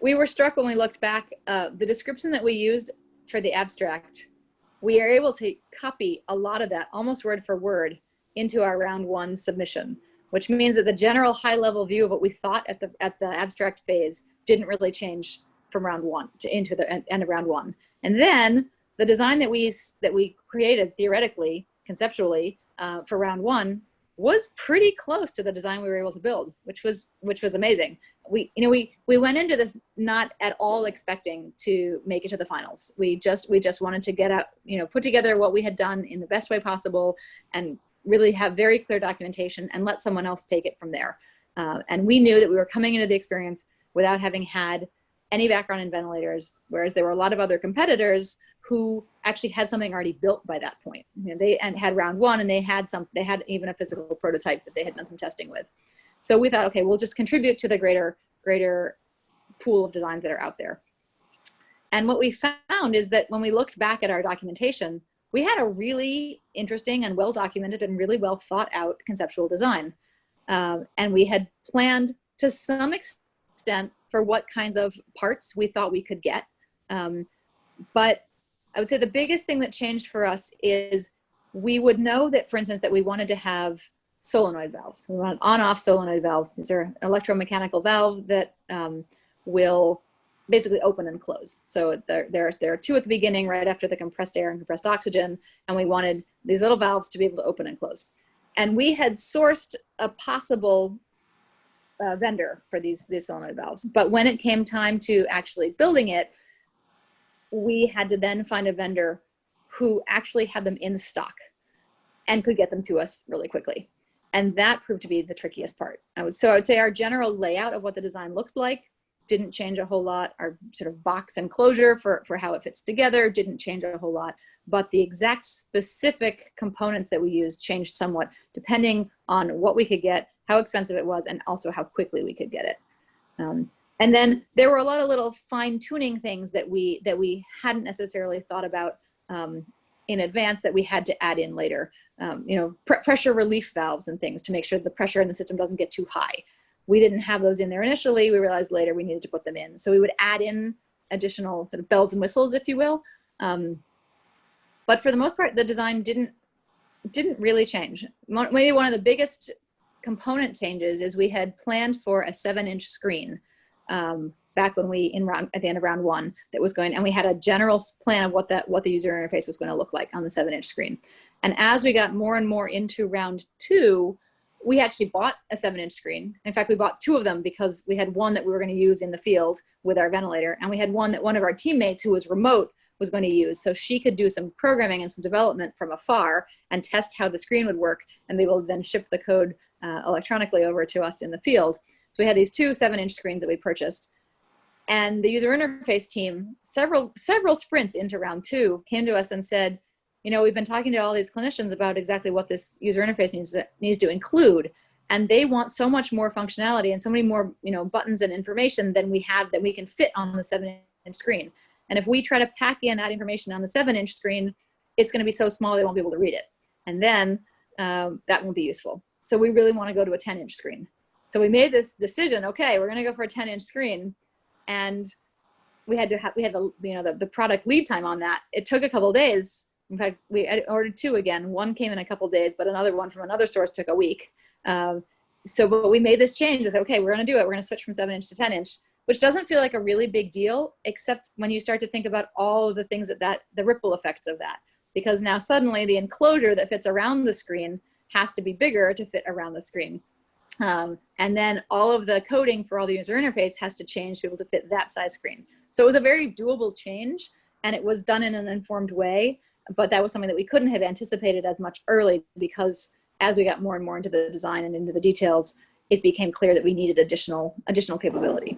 we were struck when we looked back, the description that we used for the abstract, we are able to copy a lot of that almost word for word into our round one submission, which means that the general high level view of what we thought at the abstract phase didn't really change from round one to into the end of round one. And then the design that we created theoretically, conceptually, for round one was pretty close to the design we were able to build, which was amazing. We went into this not at all expecting to make it to the finals. We just wanted to get out, put together what we had done in the best way possible and really have very clear documentation and let someone else take it from there. And we knew that we were coming into the experience without having had any background in ventilators, whereas there were a lot of other competitors who actually had something already built by that point. They had round one and they had even a physical prototype that they had done some testing with. So we thought, okay, we'll just contribute to the greater pool of designs that are out there. And what we found is that when we looked back at our documentation, we had a really interesting and well-documented and really well thought out conceptual design. And we had planned to some extent for what kinds of parts we thought we could get. But I would say the biggest thing that changed for us is we would know that, for instance, that we wanted to have solenoid valves. We want on-off solenoid valves. These are electromechanical valve that will basically open and close. So there are two at the beginning, right after the compressed air and compressed oxygen, and we wanted these little valves to be able to open and close. And we had sourced a possible vendor for these solenoid valves. But when it came time to actually building it, we had to then find a vendor who actually had them in stock and could get them to us really quickly. And that proved to be the trickiest part. So I would say our general layout of what the design looked like didn't change a whole lot. Our sort of box enclosure for how it fits together didn't change a whole lot. But the exact specific components that we used changed somewhat depending on what we could get, how expensive it was, and also how quickly we could get it. And then there were a lot of little fine-tuning things that we hadn't necessarily thought about in advance that we had to add in later. Pressure relief valves and things to make sure the pressure in the system doesn't get too high. We didn't have those in there initially. We realized later we needed to put them in. So we would add in additional sort of bells and whistles, if you will. But for the most part, the design didn't really change. Maybe one of the biggest component changes is we had planned for a 7-inch screen back when at the end of round one that was going, and we had a general plan of what the user interface was going to look like on the 7-inch screen. And as we got more and more into round two, we actually bought a 7-inch screen. In fact, we bought 2 of them because we had one that we were going to use in the field with our ventilator, and we had one that one of our teammates who was remote was going to use, so she could do some programming and some development from afar and test how the screen would work, and they will then ship the code electronically over to us in the field. So we had these 2 7-inch screens that we purchased, and the user interface team, several sprints into round 2, came to us and said, we've been talking to all these clinicians about exactly what this user interface needs to include, and they want so much more functionality and so many more buttons and information than we have that we can fit on the 7-inch screen. And if we try to pack in that information on the 7-inch screen, it's going to be so small they won't be able to read it, and then that won't be useful. So we really want to go to a 10-inch screen. So we made this decision. Okay, we're going to go for a 10-inch screen, and we had the product lead time on that. It took a couple of days. In fact, we ordered 2 again. One came in a couple of days, but another one from another source took a week. But we made this change. We said, okay, we're going to do it. We're going to switch from 7-inch to 10-inch, which doesn't feel like a really big deal, except when you start to think about all of the things the ripple effects of that. Because now suddenly the enclosure that fits around the screen has to be bigger to fit around the screen. And then all of the coding for all the user interface has to change to be able to fit that size screen. So it was a very doable change, and it was done in an informed way, but that was something that we couldn't have anticipated as much early, because as we got more and more into the design and into the details, it became clear that we needed additional capability.